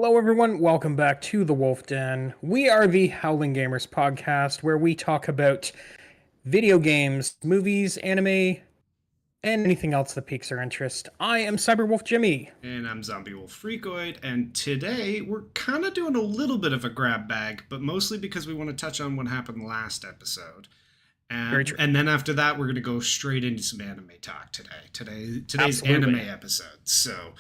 Hello, everyone. Welcome back to the Wolf Den. We are the Howling Gamers Podcast, where we talk about video games, movies, anime, and anything else that piques our interest. I am CyberWolfJimmy. And I'm ZombieWolfFreakiod, and today we're kind of doing a little bit of a grab bag, but mostly because we want to touch on what happened last episode. Very true. And then after that, we're going to go straight into some anime talk today. Today's Absolutely. anime episode. So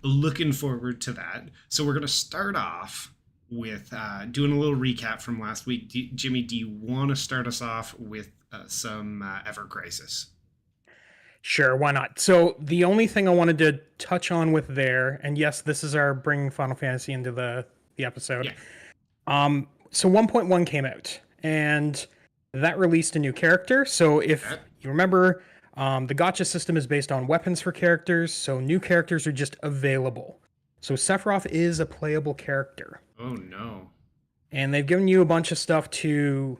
looking forward to that. So we're going to start off with doing a little recap from last week. Jimmy, do you want to start us off with some Ever Crisis? Sure, why not? So the only thing I wanted to touch on with there, and yes, this is our bringing Final Fantasy into the episode. Yeah. So 1.1 came out, and that released a new character. So if you remember, the gacha system is based on weapons for characters, so new characters are just available. So Sephiroth is a playable character. Oh no. And they've given you a bunch of stuff to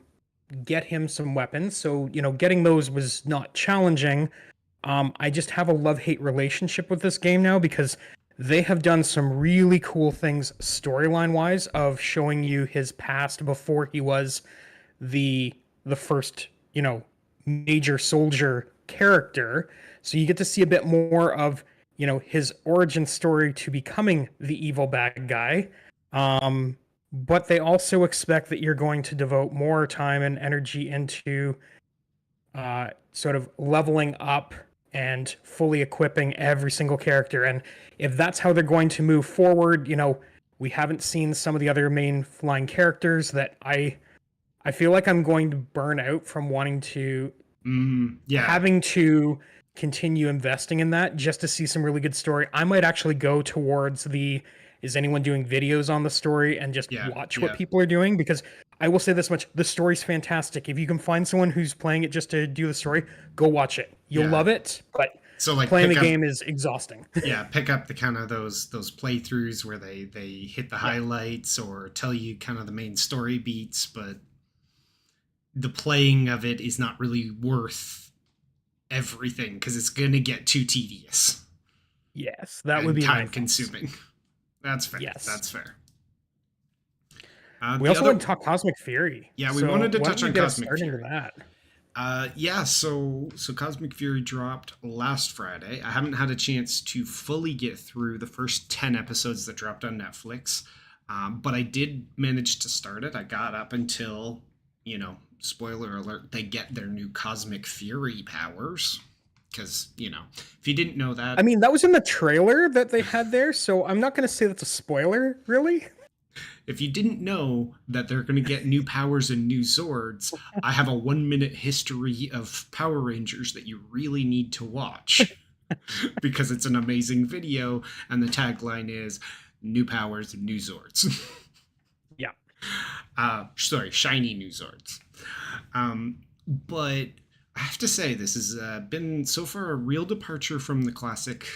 get him some weapons. So, getting those was not challenging. I just have a love-hate relationship with this game now because they have done some really cool things storyline-wise of showing you his past before he was the first, major soldier character. So you get to see a bit more of, his origin story to becoming the evil bad guy. But they also expect that you're going to devote more time and energy into sort of leveling up and fully equipping every single character. And if that's how they're going to move forward, we haven't seen some of the other main flying characters that I feel like I'm going to burn out from wanting to having to continue investing in that just to see some really good story. I might actually go towards is anyone doing videos on the story and just watch what people are doing, because I will say this much, the story's fantastic. If you can find someone who's playing it just to do the story, go watch it. You'll love it, but playing the game is exhausting. Pick up the kind of those playthroughs where they hit the highlights or tell you kind of the main story beats, but the playing of it is not really worth everything because it's going to get too tedious. Yes, that would be time consuming. That's fair. Yes. That's fair. We also want to talk Cosmic Fury. Yeah, we wanted to touch on Cosmic Fury. That. So Cosmic Fury dropped last Friday. I haven't had a chance to fully get through the first 10 episodes that dropped on Netflix, but I did manage to start it. I got up until, spoiler alert, they get their new Cosmic Fury powers. Because, if you didn't know that... I mean, that was in the trailer that they had there, so I'm not going to say that's a spoiler, really. If you didn't know that they're going to get new powers and new swords, I have a 1-minute history of Power Rangers that you really need to watch. Because it's an amazing video, and the tagline is, new powers, new swords. Yeah. Shiny new swords. But... I have to say, this has been so far a real departure from the classic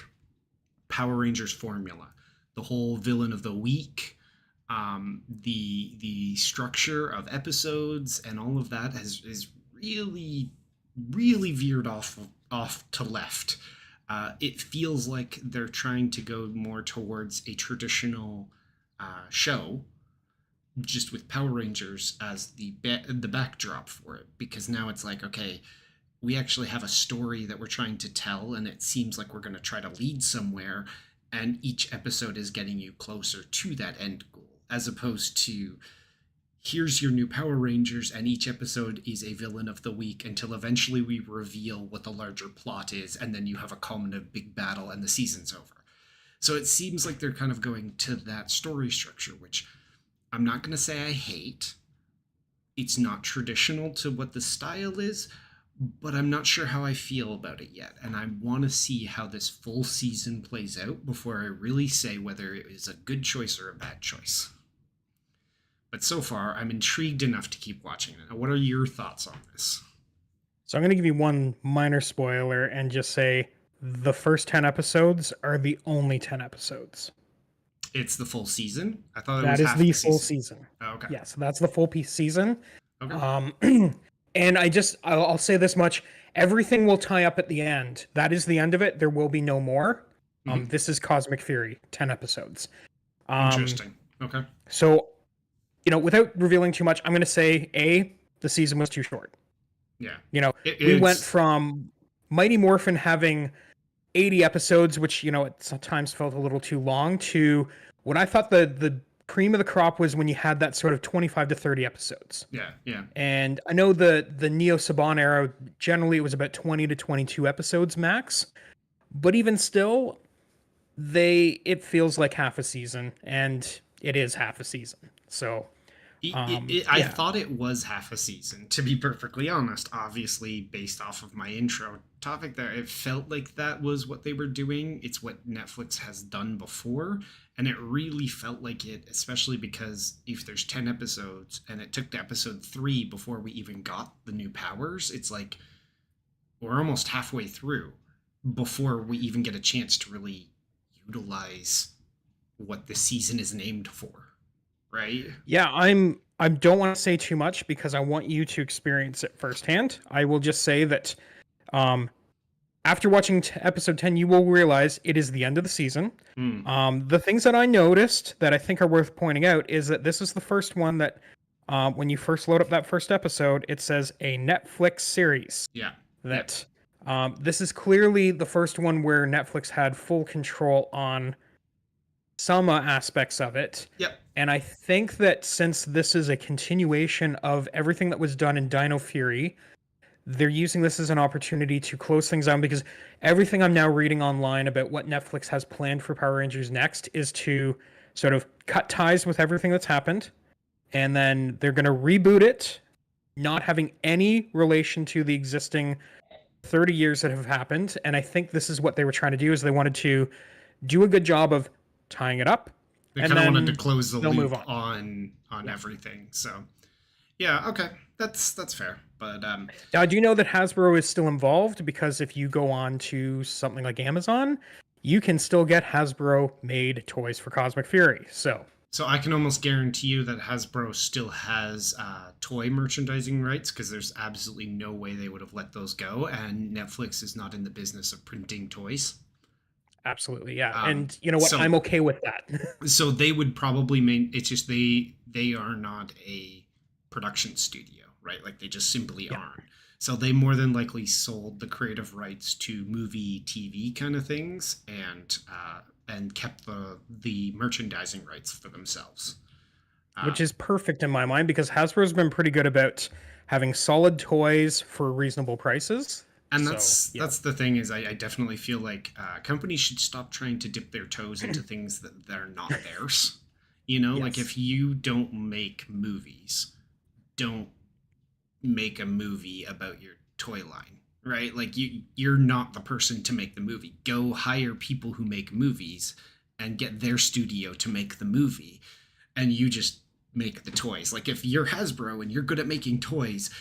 Power Rangers formula. The whole villain of the week, the structure of episodes, and all of that is really, really veered off to left. It feels like they're trying to go more towards a traditional show, just with Power Rangers as the backdrop for it, because now it's like, okay, we actually have a story that we're trying to tell, and it seems like we're going to try to lead somewhere, and each episode is getting you closer to that end goal, as opposed to, here's your new Power Rangers, and each episode is a villain of the week until eventually we reveal what the larger plot is, and then you have a culminative big battle, and the season's over. So it seems like they're kind of going to that story structure, which I'm not going to say I hate. It's not traditional to what the style is, but I'm not sure how I feel about it yet. And I want to see how this full season plays out before I really say whether it is a good choice or a bad choice. But so far, I'm intrigued enough to keep watching it. Now, what are your thoughts on this? So I'm going to give you one minor spoiler and just say the first 10 episodes are the only 10 episodes. It's the full season? I thought that is the full season. Oh, okay. Yeah, so that's the full season. Okay. And I'll say this much. Everything will tie up at the end. That is the end of it. There will be no more. This is Cosmic Fury, 10 episodes. Interesting. Okay. So, without revealing too much, I'm going to say the season was too short. Yeah. We went from Mighty Morphin having 80 episodes, which, at times felt a little too long, to what I thought the cream of the crop was when you had that sort of 25 to 30 episodes. Yeah, yeah. And I know the Neo Saban era, generally it was about 20 to 22 episodes max. But even still, it feels like half a season, and it is half a season. So I thought it was half a season, to be perfectly honest. Obviously, based off of my intro topic there, it felt like that was what they were doing. It's what Netflix has done before, and it really felt like it, especially because if there's 10 episodes and it took to episode 3 before we even got the new powers, it's like we're almost halfway through before we even get a chance to really utilize what the season is named for. Right? Yeah, I don't want to say too much because I want you to experience it firsthand. I will just say that after watching episode 10, you will realize it is the end of the season. The things that I noticed that I think are worth pointing out is that this is the first one that when you first load up that first episode, it says a Netflix series. Yeah. That this is clearly the first one where Netflix had full control on some aspects of it. Yep. And I think that since this is a continuation of everything that was done in Dino Fury, they're using this as an opportunity to close things down, because everything I'm now reading online about what Netflix has planned for Power Rangers next is to sort of cut ties with everything that's happened. And then they're going to reboot it, not having any relation to the existing 30 years that have happened. And I think this is what they were trying to do, is they wanted to do a good job of tying it up. They kind of wanted to close the loop on everything. So, yeah, okay, that's fair. But now, do you know that Hasbro is still involved? Because if you go on to something like Amazon, you can still get Hasbro-made toys for Cosmic Fury. So I can almost guarantee you that Hasbro still has toy merchandising rights, because there's absolutely no way they would have let those go. And Netflix is not in the business of printing toys. Absolutely, yeah. And you know what? I'm okay with that. So they would probably it's just they are not a production studio, right? Like they just simply aren't. So they more than likely sold the creative rights to movie, TV kind of things, and kept the merchandising rights for themselves. Which is perfect in my mind, because Hasbro's been pretty good about having solid toys for reasonable prices. And that's the thing, is I definitely feel like companies should stop trying to dip their toes into things that they're not theirs. Like if you don't make movies, don't make a movie about your toy line, right? Like you're not the person to make the movie. Go hire people who make movies and get their studio to make the movie, and you just make the toys. Like if you're Hasbro and you're good at making toys,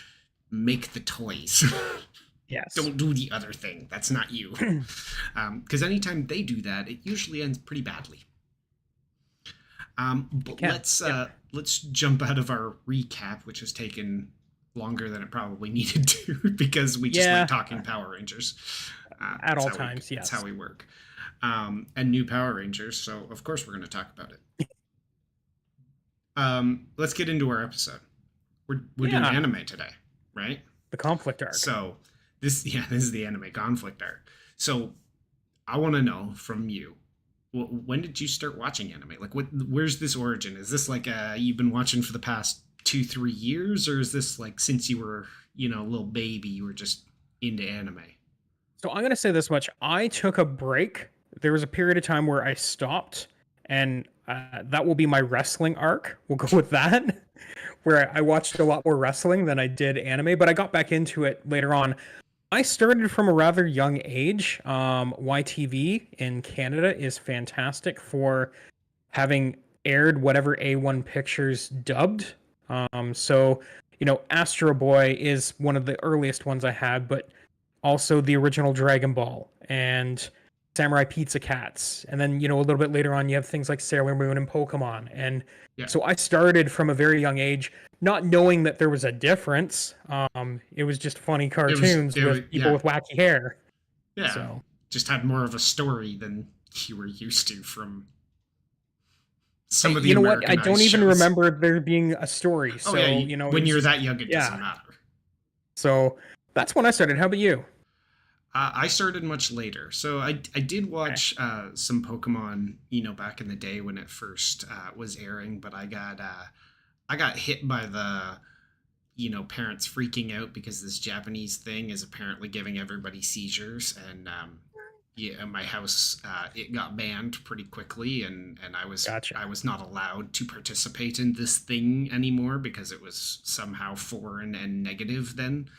make the toys. Yes. Don't do the other thing. That's not you. Because anytime they do that, it usually ends pretty badly. But let's jump out of our recap, which has taken longer than it probably needed to, because we just like talking Power Rangers. At all times, yes. That's how we work. And new Power Rangers, so of course we're going to talk about it. Let's get into our episode. We're doing anime today, right? The conflict arc. So this is the anime conflict arc. So I want to know from you, when did you start watching anime? Like, where's this origin? Is this like you've been watching for the past 2-3 years, or is this like since you were a little baby, you were just into anime? So I'm gonna say this much: I took a break. There was a period of time where I stopped, and that will be my wrestling arc. We'll go with that, where I watched a lot more wrestling than I did anime. But I got back into it later on. I started from a rather young age. YTV in Canada is fantastic for having aired whatever A1 Pictures dubbed. So, Astro Boy is one of the earliest ones I had, but also the original Dragon Ball and Samurai Pizza Cats. And then, a little bit later on, you have things like Sailor Moon and Pokemon. And so I started from a very young age, not knowing that there was a difference. It was just funny cartoons with people with wacky hair. Yeah. So just had more of a story than you were used to from some of the You know what? I Americanized don't even shows. remember there being a story. Oh So, yeah, you know, when it's you're just, that young, it doesn't yeah. matter. So that's when I started. How about you? I started much later, so I did Okay. watch some Pokemon, back in the day when it first was airing. But I got hit by the parents freaking out because this Japanese thing is apparently giving everybody seizures, and yeah, my house it got banned pretty quickly, and Gotcha. I was not allowed to participate in this thing anymore because it was somehow foreign and negative then.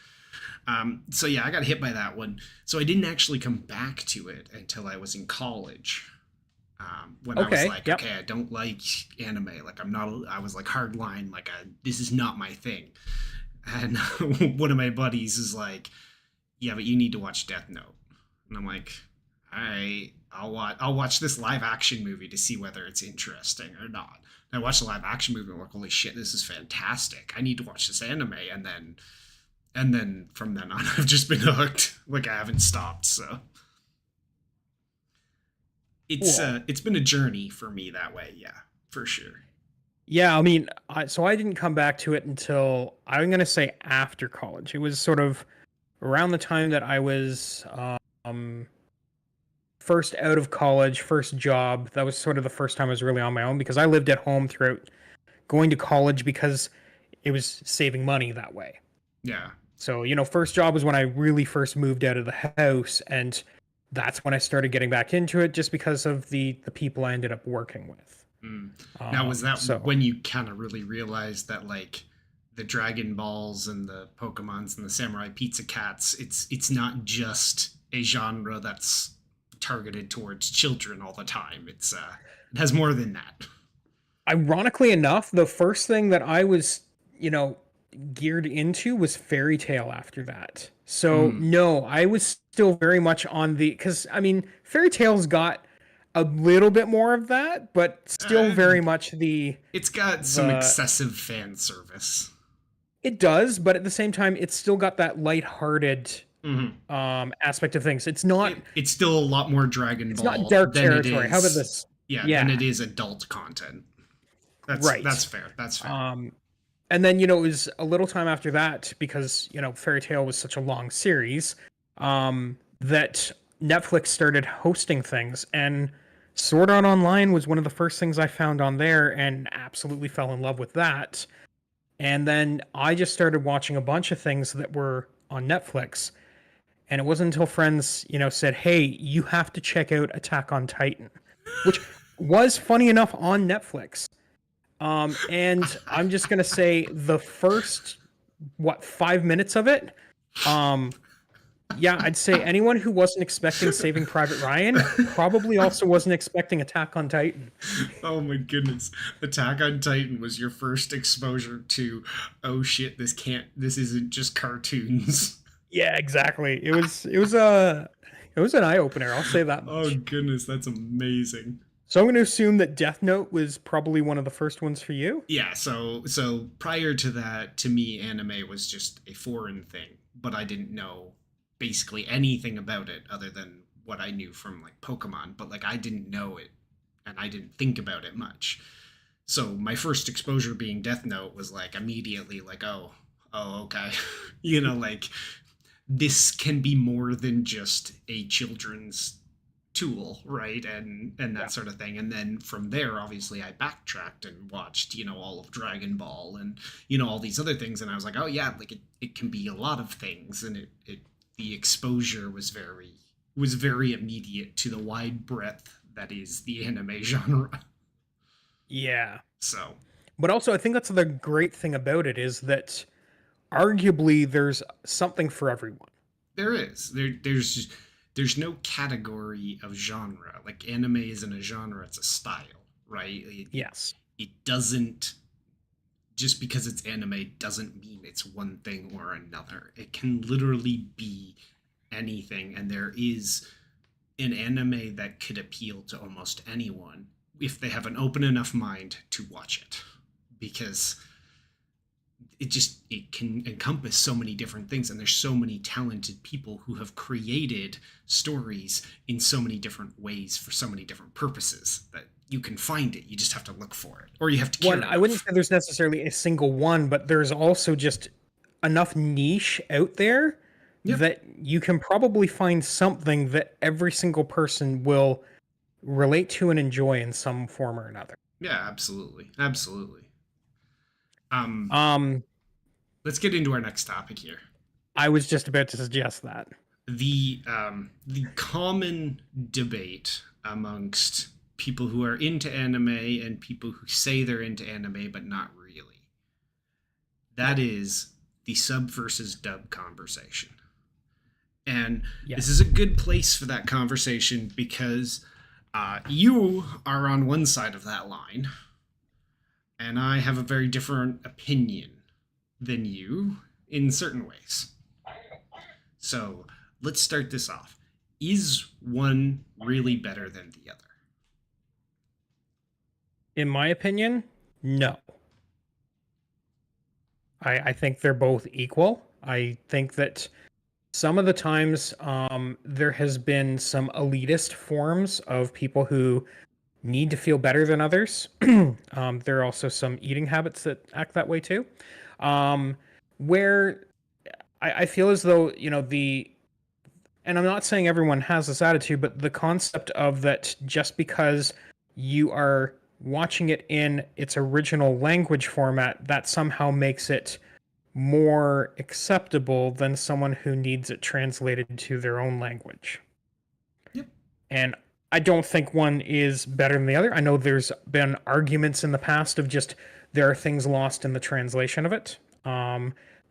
So yeah, I got hit by that one. So I didn't actually come back to it until I was in college. When I was Okay. like, Yep. okay, I don't like anime. Like I'm not. I was like hardline. Like this is not my thing. And one of my buddies is like, yeah, but you need to watch Death Note. And I'm like, all right, I'll watch this live action movie to see whether it's interesting or not. And I watched the live action movie and I'm like, holy shit, this is fantastic. I need to watch this anime. And then from then on, I've just been hooked. Like I haven't stopped. So Cool. it's been a journey for me that way. Yeah, for sure. Yeah, I mean, so I didn't come back to it until I'm gonna say after college. It was sort of around the time that I was um, first out of college, first job. That was sort of the first time I was really on my own because I lived at home throughout going to college because it was saving money that way. Yeah. So, first job was when I really first moved out of the house, and that's when I started getting back into it just because of the people I ended up working with. Mm. Now, was that So when you kind of really realized that like the Dragon Balls and the Pokemons and the Samurai Pizza Cats, it's not just a genre that's targeted towards children all the time. It has more than that. ironically enough, the first thing that I was, you know, geared into was fairy tale after that. So Mm. no, I was still very much on the because I mean, fairy tale's got a little bit more of that, but still Uh, very much the it's got some the excessive fan service. it does, but at the same time, it's still got that lighthearted Hmm. aspect of things. It's still a lot more Dragon It's not Ball dark than it territory. How about is, this? yeah, than Yeah, it is adult content. That's right. fair. That's fair. Um, and then it was a little time after that because Fairy Tale was such a long series that Netflix started hosting things, and Sword Art Online was one of the first things I found on there, and absolutely fell in love with that. And then I just started watching a bunch of things that were on Netflix, and it wasn't until friends said, "Hey, you have to check out Attack on Titan," which was funny enough on Netflix. And I'm just gonna say the first 5 minutes of it, um, yeah, I'd say anyone who wasn't expecting Saving Private Ryan probably also wasn't expecting Attack on Titan. Oh my goodness. Attack on Titan was your first exposure to, oh shit, this isn't just cartoons. Yeah, exactly. It was an eye opener. I'll say that Oh much. goodness, that's amazing. So I'm going to assume that Death Note was probably one of the first ones for you. Yeah, so prior to that, to me anime was just a foreign thing, but I didn't know basically anything about it other than what I knew from like Pokemon, but like I didn't know it and I didn't think about it much. So my first exposure being Death Note was like immediately like, oh, okay. Like this can be more than just a children's tool, right? And Yeah. that sort of thing. And then from there, obviously, I backtracked and watched, all of Dragon Ball and all these other things. And I was like, oh yeah, like it can be a lot of things. And it the exposure was very immediate to the wide breadth that is the anime genre. Yeah. So But also, I think that's the great thing about it is that arguably there's something for everyone. there is there's no category of genre. Like anime isn't a genre; it's a style, right? Yes. It doesn't just because it's anime doesn't mean it's one thing or another. It can literally be anything, and there is an anime that could appeal to almost anyone if they have an open enough mind to watch it. Because it can encompass so many different things, and there's so many talented people who have created stories in so many different ways for so many different purposes that you can find it. You just have to look for it, or you have to care One, I wouldn't enough. say there's necessarily a single one, but there's also just enough niche out there Yep. that you can probably find something that every single person will relate to and enjoy in some form or another. Yeah, absolutely, absolutely. um Um, let's get into our next topic here. I was just about to suggest that. The common debate amongst people who are into anime and people who say they're into anime but not really, that is the sub versus dub conversation. And this Yes. is a good place for that conversation because you are on one side of that line, and I have a very different opinion than you in certain ways. So let's start this off. Is one really better than the other? In my opinion, no. I think they're both equal. I think that some of the times there has been some elitist forms of people who need to feel better than others. There are also some eating habits that act that way too. Um, where I feel as though, and I'm not saying everyone has this attitude, but the concept of that just because you are watching it in its original language format, that somehow makes it more acceptable than someone who needs it translated to their own language. Yep. And I don't think one is better than the other. I know there's been arguments in the past of just there are things lost in the translation of it.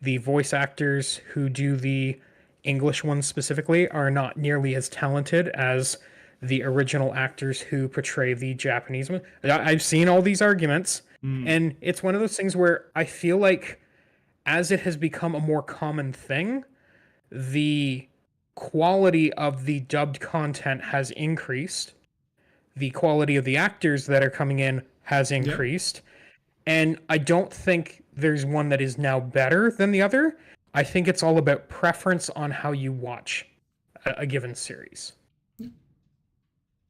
The voice actors who do the English ones specifically are not nearly as talented as the original actors who portray the Japanese one. I've seen all these arguments, Mm. and it's one of those things where I feel like as it has become a more common thing, the quality of the dubbed content has increased. The quality of the actors that are coming in has Yep. increased. And I don't think there's one that is now better than the other. I think it's all about preference on how you watch a given series.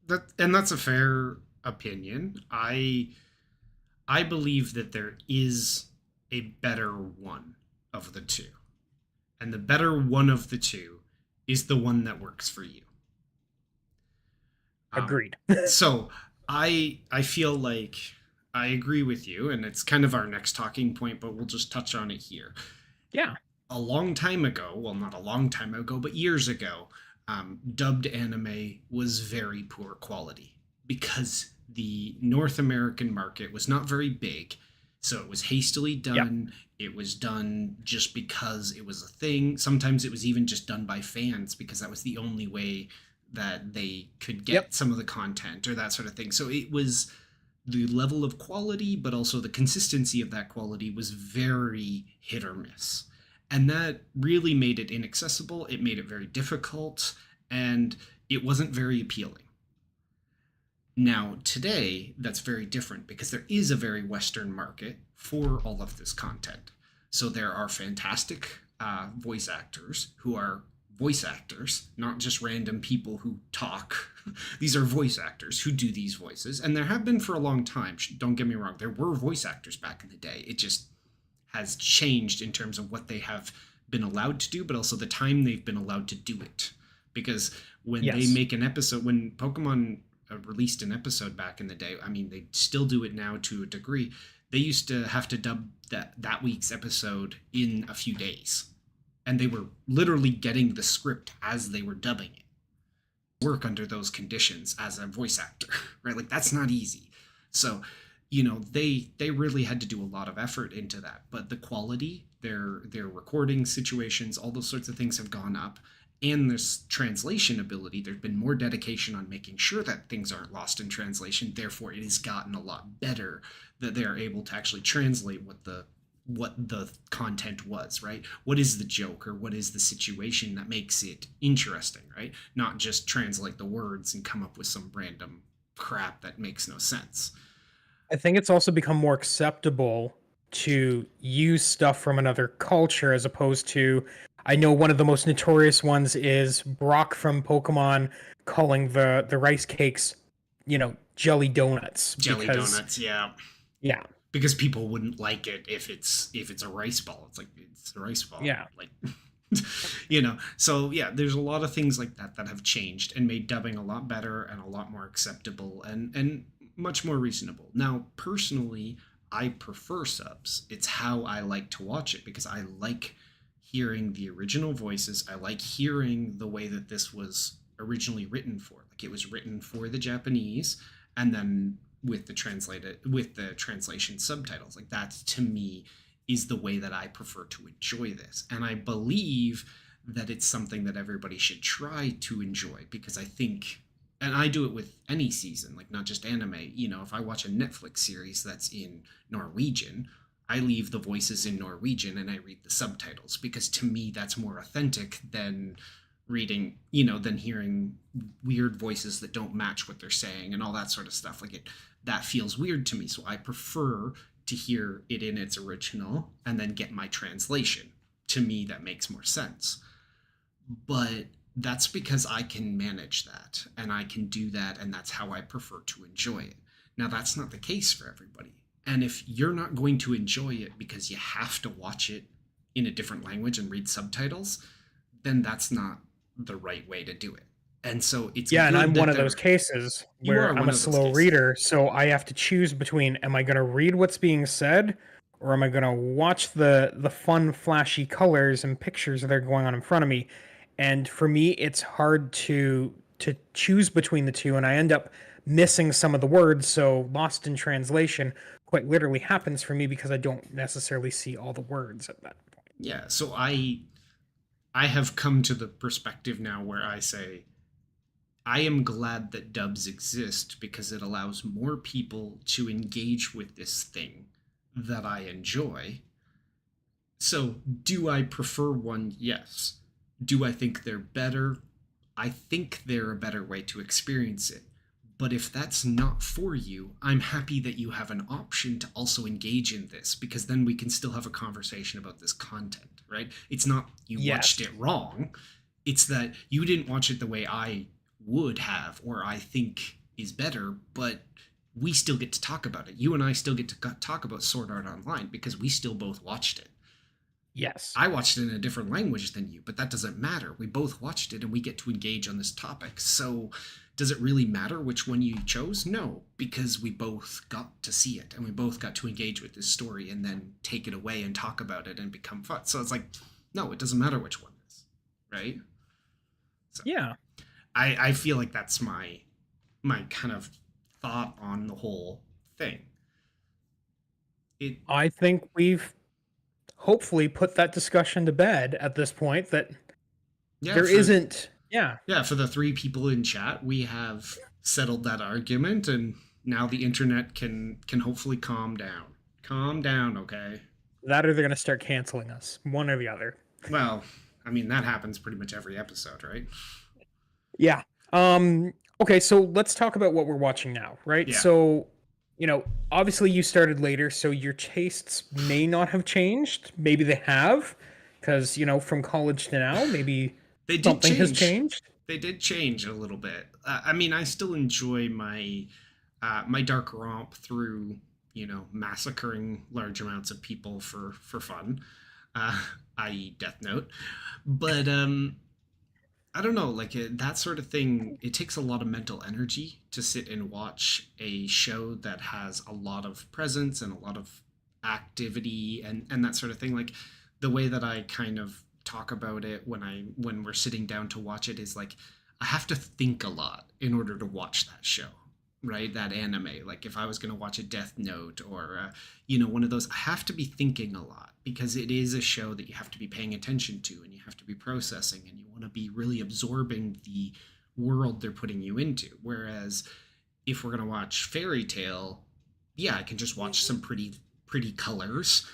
That's a fair opinion. I believe that there is a better one of the two. And the better one of the two is the one that works for you. Um, Agreed. so I feel like I agree with you, and it's kind of our next talking point, but we'll just touch on it here. Yeah. A long time ago, well, not a long time ago, but years ago, dubbed anime was very poor quality because the North American market was not very big. So it was hastily done. Yep. It was done just because it was a thing. Sometimes it was even just done by fans because that was the only way that they could get some of the content or that sort of thing. So it was the level of quality, but also the consistency of that quality was very hit or miss. And that really made it inaccessible. It made it very difficult, and it wasn't very appealing. Now, today, that's very different because there is a very Western market for all of this content. So there are fantastic voice actors who are voice actors, not just random people who talk. These are voice actors who do these voices, and there have been for a long time. Don't get me wrong, there were voice actors back in the day. It just has changed in terms of what they have been allowed to do, but also the time they've been allowed to do it. Because when they make an episode, when Pokemon released an episode back in the day, I mean, they still do it now to a degree. They used to have to dub that week's episode in a few days. And they were literally getting the script as they were dubbing it. Work under those conditions as a voice actor, right? Like, that's not easy. So, they really had to do a lot of effort into that. But the quality, their recording situations, all those sorts of things have gone up. And this translation ability, there's been more dedication on making sure that things aren't lost in translation. Therefore, it has gotten a lot better that they're able to actually translate what the content was, right? What is the joke or what is the situation that makes it interesting, right? Not just translate the words and come up with some random crap that makes no sense. I think it's also become more acceptable to use stuff from another culture as opposed to, I know one of the most notorious ones is Brock from Pokemon calling the rice cakes, jelly donuts Jelly because donuts, yeah. yeah, Because people wouldn't like it if it's a rice ball. It's like it's a rice ball. yeah. Like So yeah, there's a lot of things like that that have changed and made dubbing a lot better and a lot more acceptable and much more reasonable. Now, personally, I prefer subs. It's how I like to watch it because I like hearing the original voices. I like hearing the way that this was originally written for. Like it was written for the Japanese and then with the translation subtitles. Like that to me is the way that I prefer to enjoy this. And I believe that it's something that everybody should try to enjoy because I think, and I do it with any season, like not just anime. If I watch a Netflix series that's in Norwegian, I leave the voices in Norwegian and I read the subtitles because to me that's more authentic than reading, than hearing weird voices that don't match what they're saying and all that sort of stuff. That feels weird to me. So I prefer to hear it in its original and then get my translation. To me, that makes more sense. But that's because I can manage that and I can do that, and that's how I prefer to enjoy it. Now, that's not the case for everybody. And if you're not going to enjoy it because you have to watch it in a different language and read subtitles, then that's not the right way to do it. And so it's Yeah, and good I'm that one of those cases you are where I'm one a of those slow cases. reader, so I have to choose between, am I going to read what's being said, or am I going to watch the fun flashy colors and pictures that are going on in front of me? And for me, it's hard to choose between the two, and I end up missing some of the words, so lost in translation quite literally happens for me because I don't necessarily see all the words at that point. Yeah, so I have come to the perspective now where I say I am glad that dubs exist because it allows more people to engage with this thing that I enjoy. So, do I prefer one? Yes. Do I think they're better? I think they're a better way to experience it. But if that's not for you, I'm happy that you have an option to also engage in this because then we can still have a conversation about this content, right? It's not you watched Yes. it wrong. It's that you didn't watch it the way I would have or I think is better, but we still get to talk about it. You and I still get to talk about Sword Art Online because we still both watched it. Yes. I watched it in a different language than you, but that doesn't matter. We both watched it and we get to engage on this topic. So, does it really matter which one you chose? No, because we both got to see it and we both got to engage with this story and then take it away and talk about it and become fun. So, it's like, no, it doesn't matter which one it is, right? So, Yeah. I feel like that's my kind of thought on the whole thing. I think we've hopefully put that discussion to bed at this point that Yeah, there isn't. Yeah. Yeah, for the three people in chat, we have settled that argument, and now the internet can hopefully calm down. Calm down, okay? That or they're going to start canceling us, one or the other. Well, I mean that happens pretty much every episode, right? Yeah. Okay, so let's talk about what we're watching now, right? Yeah. So, obviously you started later, so your tastes may not have changed. Maybe they have, because, from college to now, maybe They did something has change. changed. They did change a little bit. I mean, I still enjoy my dark romp through, massacring large amounts of people for fun, i.e., Death Note. But I don't know, like that sort of thing. It takes a lot of mental energy to sit and watch a show that has a lot of presence and a lot of activity and that sort of thing. Like the way that I kind of talk about it when we're sitting down to watch it is like I have to think a lot in order to watch that show, right? That anime. Like if I was going to watch a Death Note or one of those, I have to be thinking a lot because it is a show that you have to be paying attention to and you have to be processing and you want to be really absorbing the world they're putting you into. Whereas if we're going to watch Fairy Tale, yeah, I can just watch some pretty pretty colors,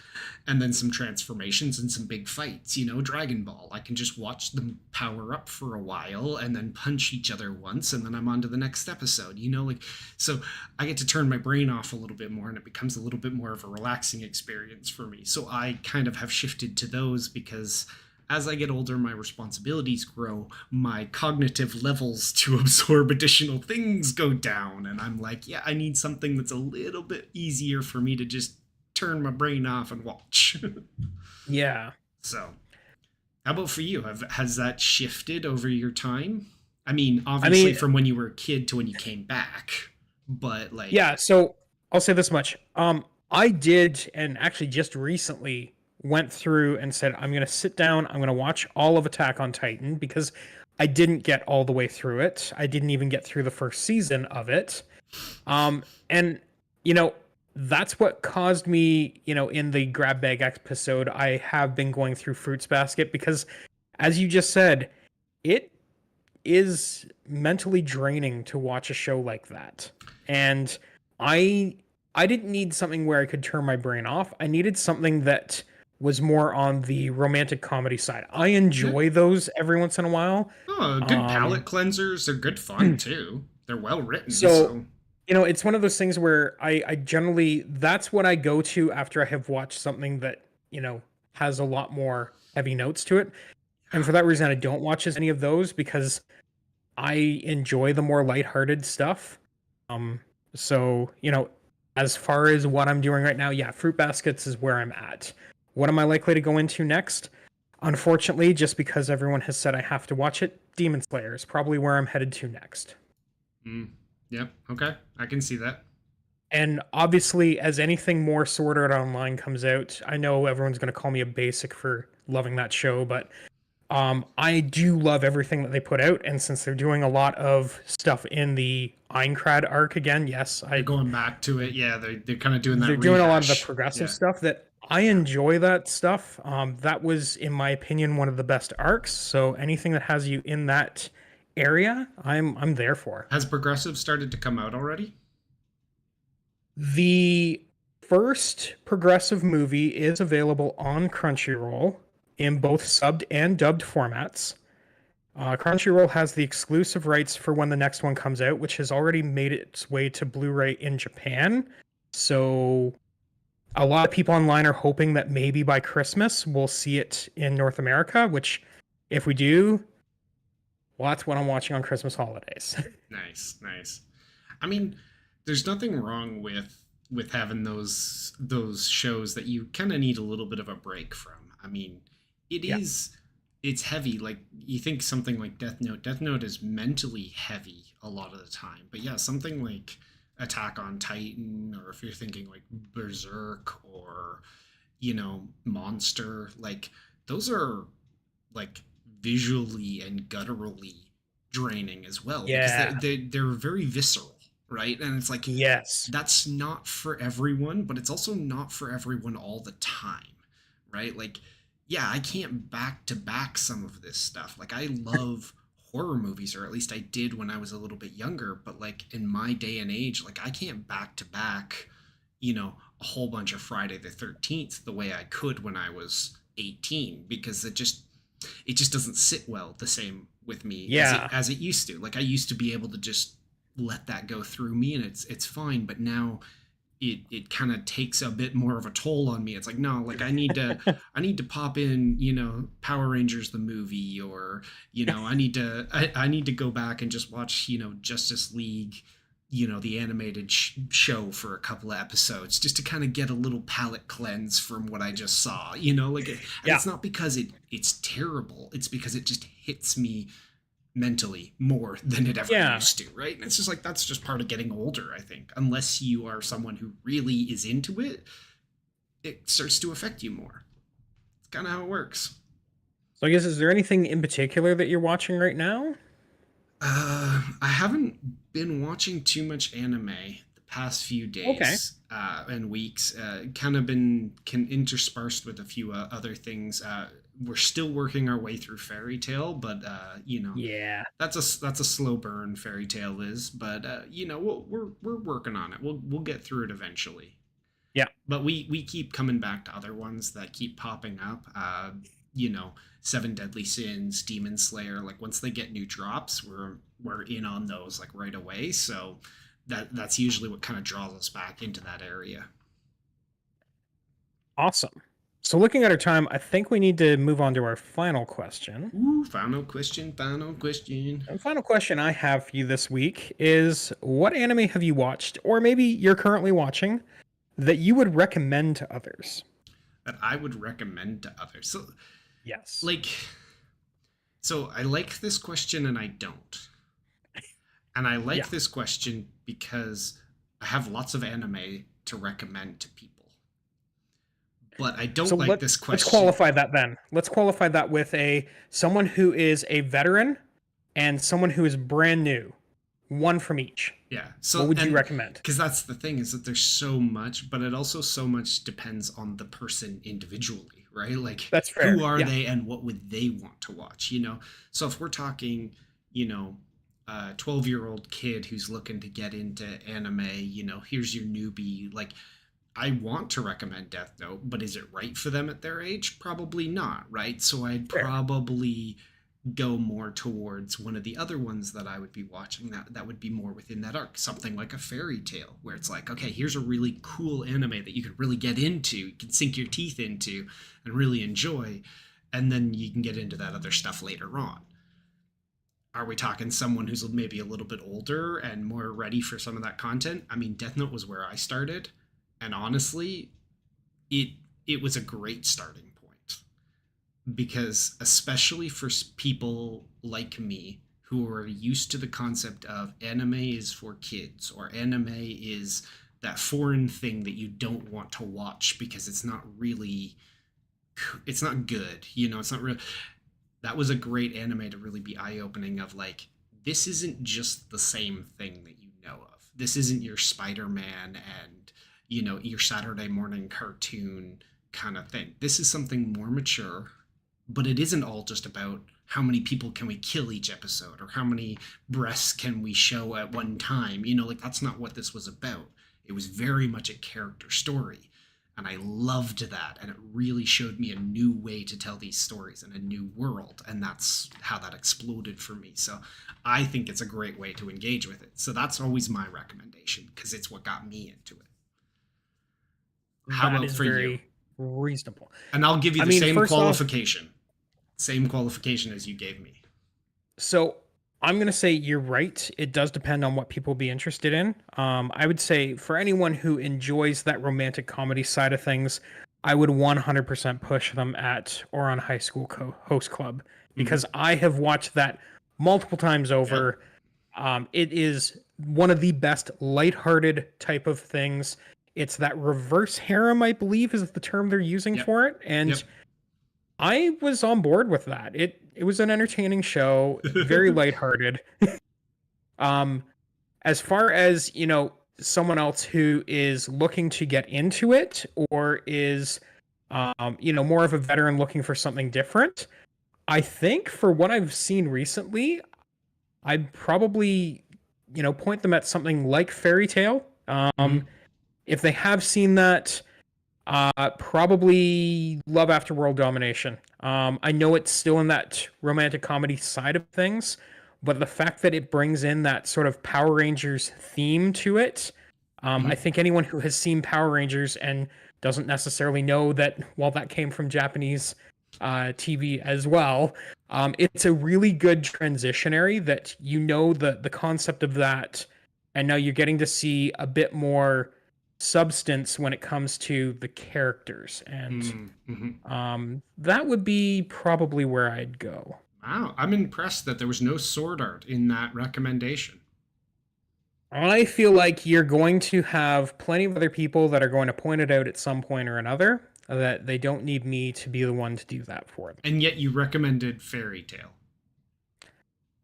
and then some transformations and some big fights. Dragon Ball, I can just watch them power up for a while and then punch each other once, and then I'm on to the next episode. So I get to turn my brain off a little bit more, and it becomes a little bit more of a relaxing experience for me. So I kind of have shifted to those because as I get older, my responsibilities grow, my cognitive levels to absorb additional things go down, and I'm like, yeah, I need something that's a little bit easier for me to just turn my brain off and watch. Yeah. So, how about for you? Has that shifted over your time? I mean, obviously from when you were a kid to when you came back, but like... Yeah, so I'll say this much. I did, and actually just recently went through and said, I'm going to sit down, I'm going to watch all of Attack on Titan, because I didn't get all the way through it. I didn't even get through the first season of it. And, that's what caused me, in the grab bag episode, I have been going through Fruits Basket, because as you just said, it is mentally draining to watch a show like that. And I didn't need something where I could turn my brain off. I needed something that was more on the romantic comedy side. I enjoy those every once in a while. Oh, good palate cleansers. They're good fun too. They're well written. So it's one of those things where I generally, that's what I go to after I have watched something that, has a lot more heavy notes to it. And for that reason, I don't watch as many of those, because I enjoy the more lighthearted stuff. So, as far as what I'm doing right now, yeah, Fruit Baskets is where I'm at. What am I likely to go into next? Unfortunately, just because everyone has said I have to watch it, Demon Slayer is probably where I'm headed to next. Yep. Okay. I can see that. And obviously, as anything more Sword Art Online comes out, I know everyone's going to call me a basic for loving that show, but I do love everything that they put out. And since they're doing a lot of stuff in the Aincrad arc again, yes, they're going back to it. Yeah, they're kind of doing that. They're doing a lot of the progressive stuff that I enjoy. That stuff. That was, in my opinion, one of the best arcs. So anything that has you in that area, I'm there for. Has progressive started to come out already? The first progressive movie is available on Crunchyroll in both subbed and dubbed formats. Crunchyroll has the exclusive rights for when the next one comes out, which has already made its way to Blu-ray in Japan. So a lot of people online are hoping that maybe by Christmas we'll see it in North America, which if we do, well, that's what I'm watching on Christmas holidays. Nice. I mean, there's nothing wrong with having those shows that you kind of need a little bit of a break from. I mean, it's heavy. Like, you think something like Death Note is mentally heavy a lot of the time. But yeah, something like Attack on Titan, or if you're thinking like Berserk or, Monster, like those are like visually and gutturally draining as well. Yeah. Because they're very visceral, right? And it's like, yes, that's not for everyone, but it's also not for everyone all the time, right? Like, yeah, I can't back to back some of this stuff. Like, I love horror movies, or at least I did when I was a little bit younger, but like in my day and age, like I can't back to back, a whole bunch of Friday the 13th the way I could when I was 18, because it just doesn't sit well the same with me as it used to. Like, I used to be able to just let that go through me and it's fine, but now it kind of takes a bit more of a toll on me. It's like, no, like I need to pop in, Power Rangers the movie, or, I need to go back and just watch, Justice League, the animated show for a couple of episodes, just to kind of get a little palate cleanse from what I just saw, it's not because it's terrible. It's because it just hits me mentally more than it ever used to, right? And it's just like, that's just part of getting older, I think. Unless you are someone who really is into it, it starts to affect you more. It's kind of how it works. So I guess, is there anything in particular that you're watching right now? I haven't been watching too much anime the past few days and weeks. Kind of been interspersed with a few other things. We're still working our way through Fairy Tail, but that's a slow burn. Fairy Tail is, but we're working on it. We'll get through it eventually. Yeah, But we keep coming back to other ones that keep popping up. You know, Seven Deadly Sins, Demon Slayer. Like once they get new drops, we're in on those like right away. So that's usually what kind of draws us back into that area. Awesome. So looking at our time, I think we need to move on to our final question. Ooh, final question, final question. And final question I have for you this week is, what anime have you watched, or maybe you're currently watching, that you would recommend to others? That I would recommend to others. So, Yes. like, so I like this question and I don't. And I like this question because I have lots of anime to recommend to people. But I don't like this question. Let's qualify that then. Let's qualify that with someone who is a veteran and someone who is brand new. One from each. Yeah. So what would you recommend? Because that's the thing, is that there's so much, but it also so much depends on the person individually, right? Like, that's fair. Who are they and what would they want to watch, you know? So if we're talking, you know, a 12-year-old kid who's looking to get into anime, you know, here's your newbie, like, I want to recommend Death Note, but is it right for them at their age? Probably not, right? So I'd probably go more towards one of the other ones that I would be watching that would be more within that arc. Something like a Fairy Tale, where it's like, okay, here's a really cool anime that you could really get into, you can sink your teeth into and really enjoy, and then you can get into that other stuff later on. Are we talking someone who's maybe a little bit older and more ready for some of that content? I mean, Death Note was where I started. And honestly, it was a great starting point, because especially for people like me who are used to the concept of anime is for kids, or anime is that foreign thing that you don't want to watch because it's not good, you know, it's not real. That was a great anime to really be eye-opening of like, this isn't just the same thing that you know of. This isn't your Spider-Man and, you know, your Saturday morning cartoon kind of thing. This is something more mature, but it isn't all just about how many people can we kill each episode or how many breasts can we show at one time. You know, like, that's not what this was about. It was very much a character story. And I loved that. And it really showed me a new way to tell these stories in a new world. And that's how that exploded for me. So I think it's a great way to engage with it. So that's always my recommendation, because it's what got me into it. How about for you? Reasonable. And I'll give you the same qualification. Same qualification as you gave me. So I'm going to say you're right. It does depend on what people be interested in. I would say for anyone who enjoys that romantic comedy side of things, I would 100% push them at Ouran High School Host Club, because I have watched that multiple times over. Yep. It is one of the best lighthearted type of things. It's that reverse harem, I believe, is the term they're using for it. And I was on board with that. It was an entertaining show, very lighthearted. As far as, you know, someone else who is looking to get into it, or is, you know, more of a veteran looking for something different, I think for what I've seen recently, I'd probably, you know, point them at something like Fairy Tale. If they have seen that, probably Love After World Domination. I know it's still in that romantic comedy side of things, but the fact that it brings in that sort of Power Rangers theme to it, I think anyone who has seen Power Rangers and doesn't necessarily know that, well, that came from Japanese TV as well, it's a really good transitionary that, you know, the concept of that, and now you're getting to see a bit more substance when it comes to the characters, and that would be probably where I'd go. Wow, I'm impressed that there was no sword art in that recommendation. I feel like you're going to have plenty of other people that are going to point it out at some point or another, that they don't need me to be the one to do that for them. And yet you recommended Fairy Tale.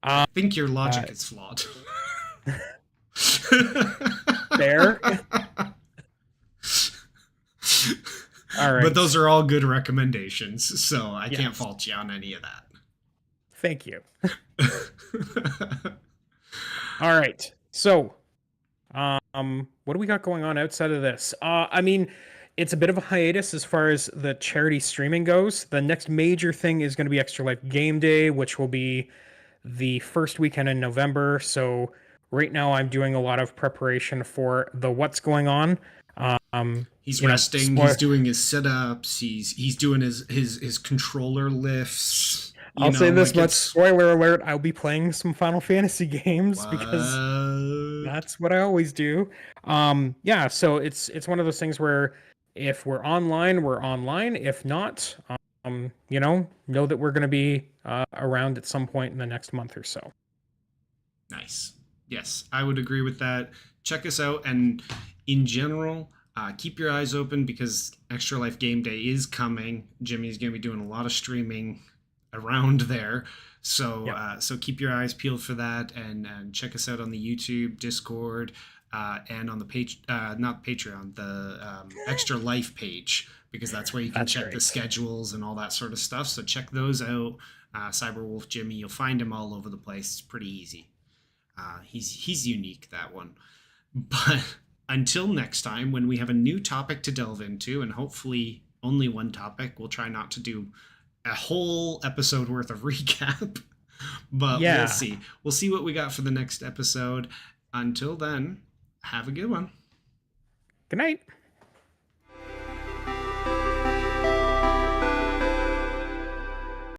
I think your logic is flawed. Fair. All right. But those are all good recommendations, so I can't fault you on any of that. Thank you. All right. So, what do we got going on outside of this? I mean, it's a bit of a hiatus as far as the charity streaming goes. The next major thing is going to be Extra Life Game Day, which will be the first weekend in November. So right now I'm doing a lot of preparation for the what's going on. He's you know, resting. He's doing his sit-ups. He's doing his controller lifts. I'll say this much: spoiler alert! I'll be playing some Final Fantasy games because that's what I always do. Yeah, so it's one of those things where if we're online, we're online. If not, know that we're going to be around at some point in the next month or so. Nice. Yes, I would agree with that. Check us out, and in general, keep your eyes open because Extra Life Game Day is coming. Jimmy's going to be doing a lot of streaming around there. So so keep your eyes peeled for that, and check us out on the YouTube, Discord, and on the page, not Patreon, the Extra Life page, because that's where you can check the schedules and all that sort of stuff. So check those out. CyberWolfJimmy, you'll find him all over the place. It's pretty easy. He's unique, that one. But until next time, when we have a new topic to delve into, and hopefully only one topic, we'll try not to do a whole episode worth of recap. But we'll see. We'll see what we got for the next episode. Until then, have a good one. Good night.